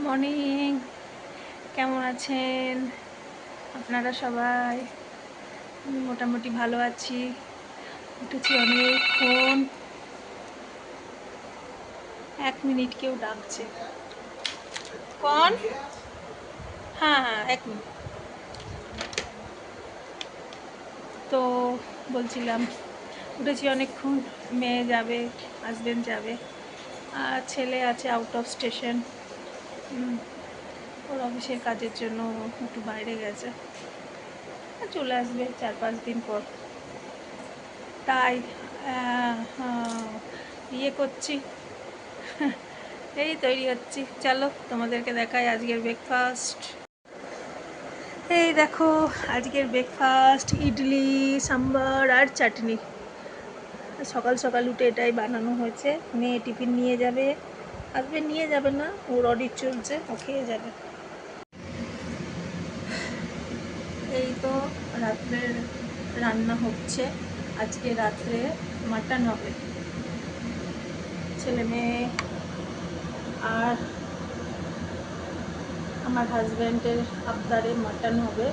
Morning, কেমন আছেন আপনারা সবাই? আমি মোটামুটি ভালো আছি। উঠেছি অনেকক্ষণ। 1 মিনিট, কেউ ডাকছে। কোন? হ্যাঁ হ্যাঁ, 1 মিনিট। তো বলছিলাম, উঠেছি অনেকক্ষণ। মেয়ে যাবে, হাজবেন্ড যাবে, আর ছেলে আছে আউট অফ স্টেশন। ওর অফিসের কাজের জন্য একটু বাইরে গেছে, চলে আসবে 4-5 দিন পর। তাই ইয়ে করছি, এই তৈরি হচ্ছি। চলো তোমাদেরকে দেখাই আজকের ব্রেকফাস্ট। এই দেখো, আজকের ব্রেকফাস্ট ইডলি, সাম্বার আর চাটনি। সকাল সকাল উঠে এটাই বানানো হয়েছে। মেয়ে টিফিন নিয়ে যাবে, হাজবেন্ড নিয়ে যাবে না, ওর অডিট চলছে, ও খেয়ে যাবে। এই তো রাত্রের রান্না হচ্ছে। আজকে রাত্রে মাটন হবে। ছেলে মেয়ে আর আমার হাজব্যান্ডের আবদারে মাটন হবে।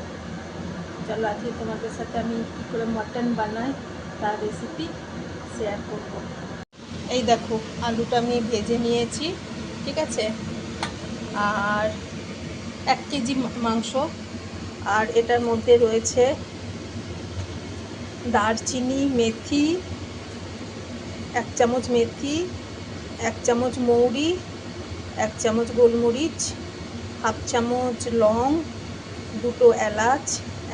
চলো আজকে তোমাদের সাথে আমি কী করে মাটন বানাই তার রেসিপি শেয়ার করব। এই দেখো, আলুটা আমি ভেজে নিয়েছি, ঠিক আছে। আর 1 কেজি মাংস, আর এটার মধ্যে রয়েছে দারচিনি, মেথি, 1 চামচ মেথি, 1 চামচ মৌরি, 1 চামচ গোলমরিচ, 1/2 চামচ লং, 2টো এলাচ,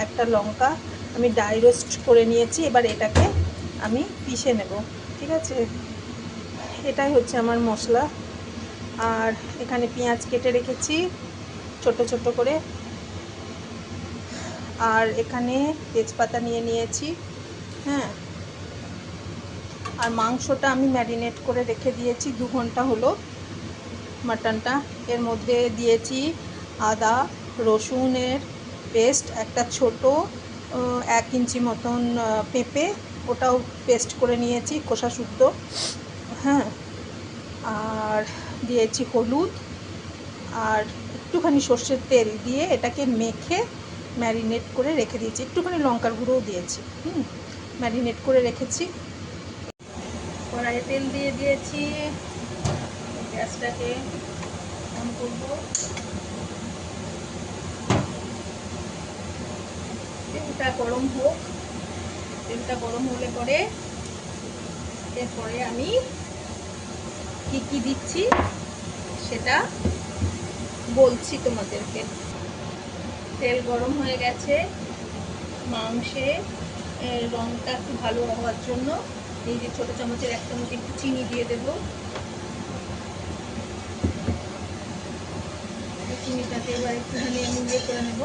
1টা লঙ্কা আমি ড্রাই রোস্ট করে নিয়েছি। এবার এটাকে আমি পিষে নেব, ঠিক আছে। এটাই হচ্ছে আমার মশলা। আর এখানে পেঁয়াজ কেটে রেখেছি ছোট ছোট করে, আর এখানে তেজপাতা নিয়ে নিয়েছি, হ্যাঁ। আর মাংসটা আমি ম্যারিনেট করে রেখে দিয়েছি 2 ঘন্টা হলো। মাটনটা এর মধ্যে দিয়েছি আদা রসুনের পেস্ট, একটা ছোট 1 ইঞ্চি মতন পেঁপে, ওটাও পেস্ট করে নিয়েছি খোসা শুদ্ধ, হ্যাঁ। আর দিয়েছি হলুদ আর একটুখানি সর্ষের তেল দিয়ে এটাকে মেখে ম্যারিনেট করে রেখে দিয়েছি। একটুখানি লঙ্কার গুঁড়োও দিয়েছি, ম্যারিনেট করে রেখেছি। কড়াইয়ে তেল দিয়ে দিয়েছি, গ্যাসটাকে অন করবো। তেলটা গরম হোক, তেলটা গরম হলে পরে এরপরে আমি কি কি দিচ্ছি সেটা বলছি তোমাদেরকে। তেল গরম হয়ে গেছে, মাংসে রঙটা একটু ভালো হওয়ার জন্য এই যে ছোট চামচের 1 চামচ একটু চিনি দিয়ে দেবো। চিনিটাকে এবার একটুখানি আমি ইয়ে করে নেব।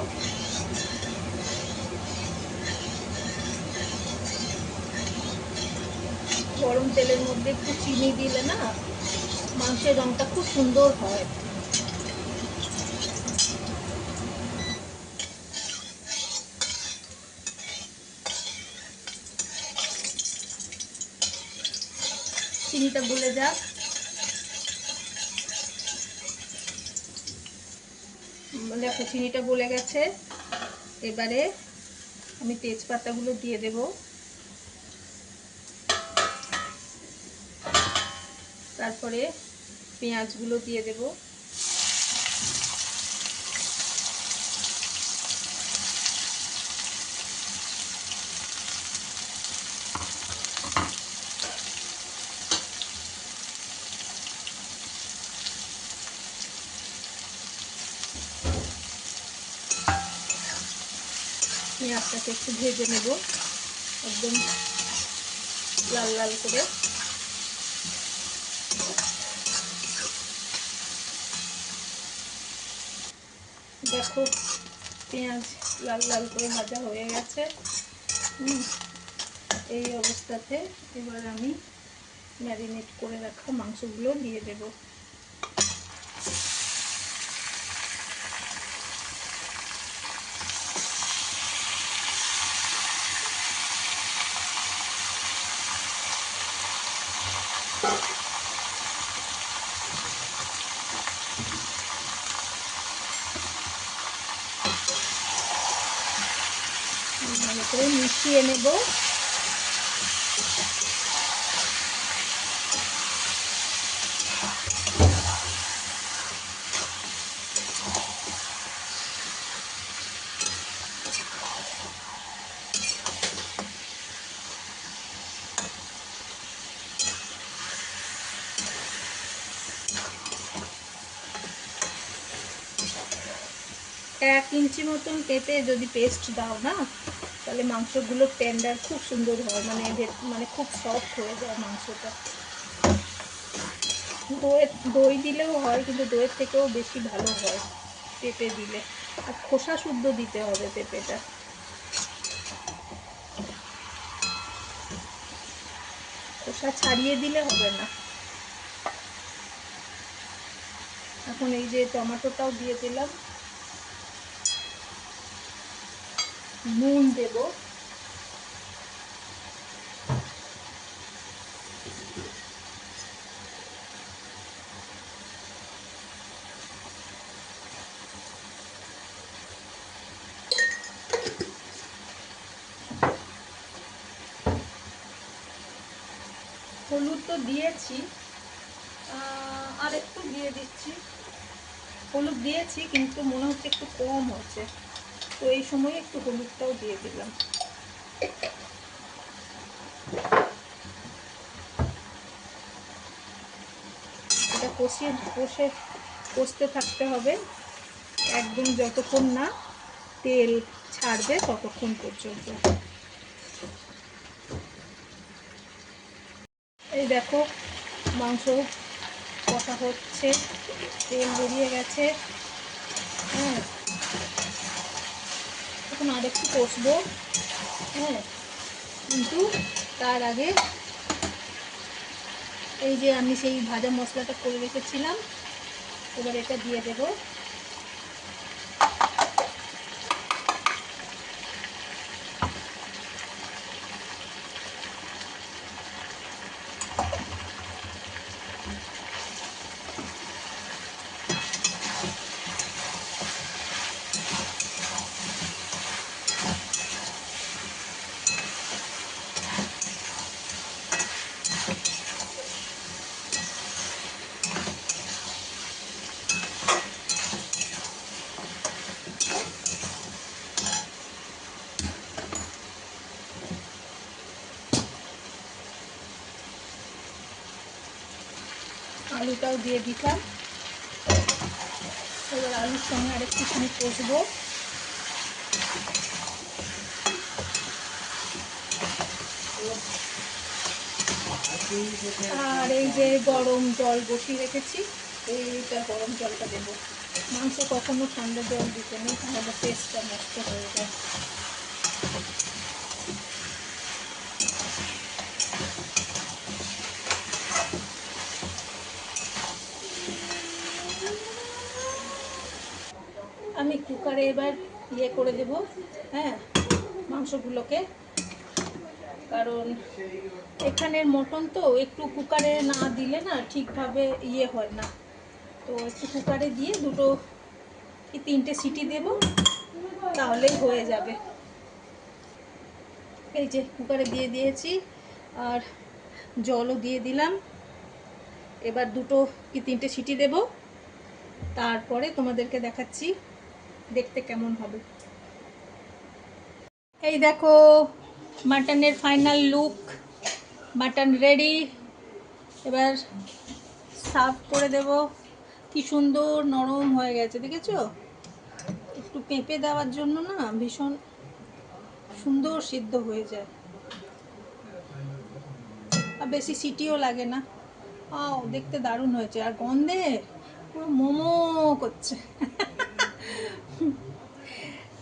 গরম তেলের মধ্যে একটু চিনি দিলে না মাংসের রঙটা খুব সুন্দর হয়। চিনিটা গলে যাক। দেখো চিনিটা গলে গেছে। এবারে আমি তেজপাতাগুলো দিয়ে দেব, তারপরে পেঁয়াজগুলো দিয়ে দেব, পেঁয়াজটাকে একটু ভেজে নেব একদম লাল লাল করে। দেখো পেঁয়াজ লাল লাল করে ভাজা হয়ে গেছে। এই অবস্থাতে এবার আমি ম্যারিনেট করে রাখা মাংসগুলো দিয়ে দেব। করে মিশিয়ে নেব। এক ইঞ্চি মতন পেঁপে যদি পেস্ট দাও না, তাহলে মাংসগুলো টেন্ডার খুব সুন্দর হয়, মানে খুব সফট হয়ে যায় মাংসটা। দই দিলেও হয়, কিন্তু দইয়ের থেকেও বেশি ভালো হয় পেঁপে দিলে। আর খোসা শুদ্ধ দিতে হবে পেঁপেটা, খোসা ছাড়িয়ে দিলে হবে না। এখন এই যে টমেটোটাও দিয়ে দিলাম, নুন দেব, হলুদ তো দিয়েছি, আর একটু দিয়ে দিচ্ছি। হলুদ দিয়েছি কিন্তু মনে হচ্ছে একটু কম হচ্ছে, তো এই সময় একটু হলুদটাও দিয়ে দিলাম। এটা কষতে থাকতে হবে একদম, যতক্ষণ না তেল ছাড়বে ততক্ষণ পর্যন্ত। এই দেখো মাংস কষা হচ্ছে, তেল বেরিয়ে গেছে। হ্যাঁ, এখন আরেকটু কষবো। হ্যাঁ, কিন্তু তার আগে এই যে আমি সেই ভাজা মশলাটা করে রেখেছিলাম, এবার এটা দিয়ে দেবো। আলুটাও দিয়ে দিলাম। এবার আলুর সঙ্গে আরেকটুখানি কষবো। আর এই যে গরম জল বসিয়ে রেখেছি, এইটা গরম জলটা দেবো। মাংস কখনো ঠান্ডা জল দিতে নেই, তাহলে টেস্টটা নষ্ট হয়ে যায়। আমি কুকারে এবার করে দেব, হ্যাঁ, মাংসগুলোকে। কারণ এখানের মটন তো একটু কুকারে না দিলে না ঠিকভাবে হয় না, তো একটু কুকারে দিয়ে 2 কি 3টে সিটি দেব, তাহলেই হয়ে যাবে। এই যে কুকারে দিয়ে দিয়েছি, আর জলও দিয়ে দিলাম। এবার 2 কি 3টে সিটি দেব, তারপরে তোমাদেরকে দেখাচ্ছি দেখতে কেমন হবে। এই দেখো মাটনের ফাইনাল লুক, মাটন রেডি। এবার সার্ভ করে দেব। কি সুন্দর নরম হয়ে গেছে, দেখেছো? একটু পেঁপে দেওয়ার জন্য না ভীষণ সুন্দর সিদ্ধ হয়ে যায়, আর বেশি সিটিও লাগে না। দেখতে দারুণ হয়েছে, আর গন্ধে পুরো মোমো করছে।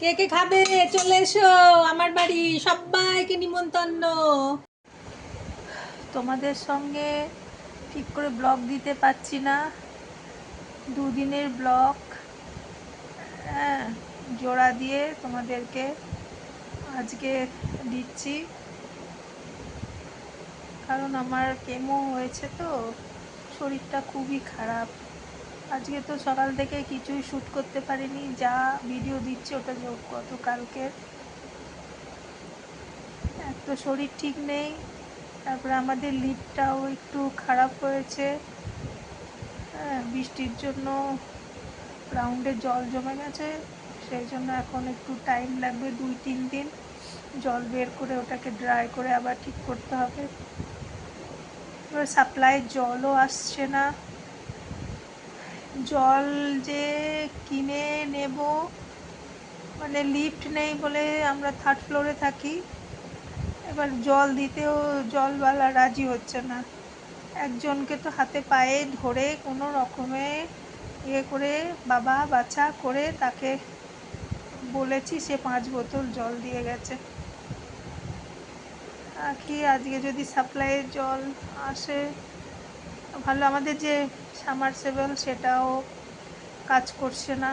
কে কে খাবে চলে এসো আমার বাড়ি, সবাইকে নিমন্ত্রণ। তোমাদের সঙ্গে ঠিক করে ব্লগ দিতে পারছি না, 2 দিনের ব্লগ, হ্যাঁ, জোড়া দিয়ে তোমাদেরকে আজকে দিচ্ছি। কারণ আমার কেমো হয়েছে তো, শরীরটা খুবই খারাপ। আজকে তো সকাল থেকে কিছুই শ্যুট করতে পারিনি, যা ভিডিও দিচ্ছি ওটা গতকালকে। তো শরীর ঠিক নেই, তারপরে আমাদের লিফটটাও একটু খারাপ হয়েছে। হ্যাঁ, বৃষ্টির জন্য গ্রাউন্ডে জল জমে গেছে, সেই জন্য এখন একটু টাইম লাগবে, 2-3 দিন জল বের করে ওটাকে ড্রাই করে আবার ঠিক করতে হবে। এবার সাপ্লাইয়ের জলও আসছে না, জল যে কিনে নেব, মানে লিফট নেই বলে আমরা 3rd ফ্লোরে থাকি, এবার জল দিতেও জলওয়ালা রাজি হচ্ছে না। একজনকে তো হাতে পায়ে ধরে কোনো রকমে করে বাবা বাছা করে তাকে বলেছি, সে 5 বোতল জল দিয়ে গেছে। কি আজকে যদি সাপ্লাইয়ের জল আসে ভালো। আমাদের যে সাবমার্সিবল সেটাও কাজ করছে না,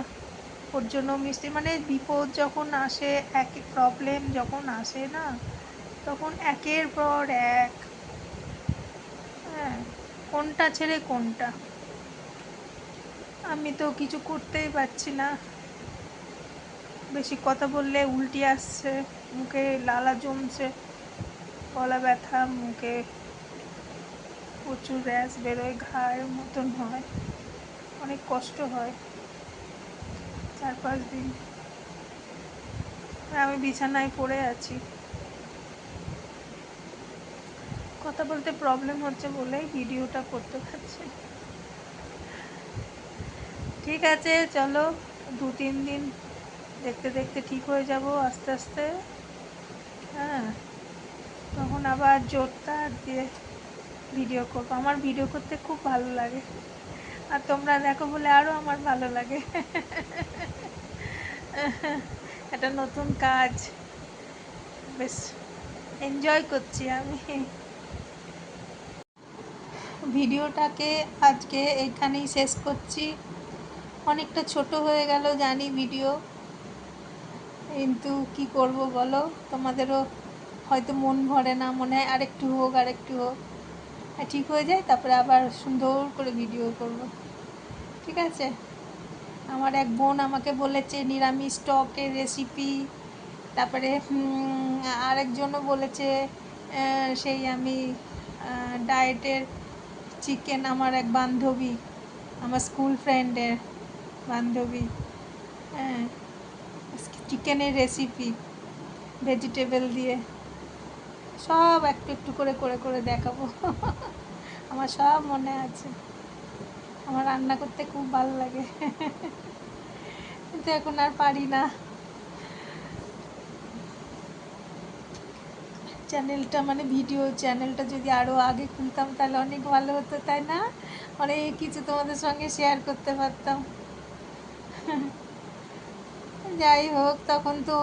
ওর জন্য মিস্ত্রি, মানে বিপদ যখন আসে, এক প্রবলেম যখন আসে না, তখন একের পর এক, হ্যাঁ, কোনটা ছেড়ে কোনটা, আমি তো কিছু করতেই পারছি না। বেশি কথা বললে উল্টি আসছে, মুখে লালা জমছে, গলা ব্যথা, মুখে প্রচুর র্যাশ বেরোয়, ঘায়ের মতন হয়, অনেক কষ্ট হয়। 4-5 দিন আমি বিছানায় পড়ে আছি, কথা বলতে প্রবলেম হচ্ছে বলেই ভিডিওটা করতে পারছি। ঠিক আছে, চলো 2-3 দিন দেখতে দেখতে ঠিক হয়ে যাব আস্তে আস্তে। হ্যাঁ, তখন আবার জোরদার দিয়ে ভিডিও করবো। আমার ভিডিও করতে খুব ভালো লাগে, আর তোমরা দেখো বলে আরও আমার ভালো লাগে। একটা নতুন কাজ, বেশ এনজয় করছি আমি। ভিডিওটাকে আজকে এখানেই শেষ করছি। অনেকটা ছোট হয়ে গেল জানি ভিডিও, কিন্তু কি করব বলো, তোমাদেরও হয়তো মন ভরে না, মনে হয় আরেকটু হোক আরেকটু হোক, ঠিক হয়ে যায় তারপরে আবার সুন্দর করে ভিডিও করব। ঠিক আছে, আমার এক বোন আমাকে বলেছে নিরামিষ টকের রেসিপি, তারপরে আরেকজনও বলেছে সেই আমি ডায়েটের চিকেন, আমার এক বান্ধবী, আমার স্কুল ফ্রেন্ডের বান্ধবী, হ্যাঁ, চিকেনের রেসিপি ভেজিটেবল দিয়ে সব একটু একটু করে করে করে দেখাবো। আমার সব মনে আছে, আমার রান্না করতে খুব ভালো লাগে, কিন্তু এখন আর পারি না। চ্যানেলটা, মানে ভিডিও চ্যানেলটা যদি আরও আগে খুলতাম তাহলে অনেক ভালো হতো, তাই না? অনেক কিছু তোমাদের সঙ্গে শেয়ার করতে পারতাম। যাই হোক, তখন তো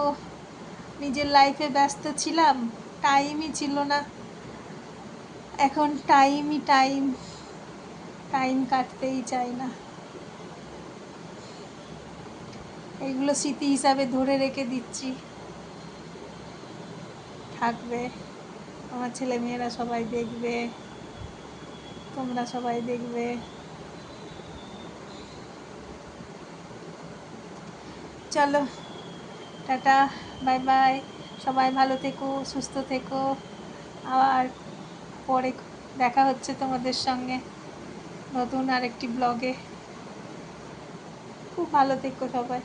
নিজের লাইফে ব্যস্ত ছিলাম, টাইমই ছিল না। এখন টাইমই টাইম, টাইম কাটতেই চাই না। এইগুলো স্মৃতি হিসাবে ধরে রেখে দিচ্ছি, থাকবে, আমার ছেলেমেয়েরা সবাই দেখবে, তোমরা সবাই দেখবে। চলো, টাটা, বাই বাই, সবাই ভালো থেকো, সুস্থ থেকো, আবার পরে দেখা হচ্ছে তোমাদের সঙ্গে নতুন আরেকটি ব্লগে। খুব ভালো থেকো সবাই।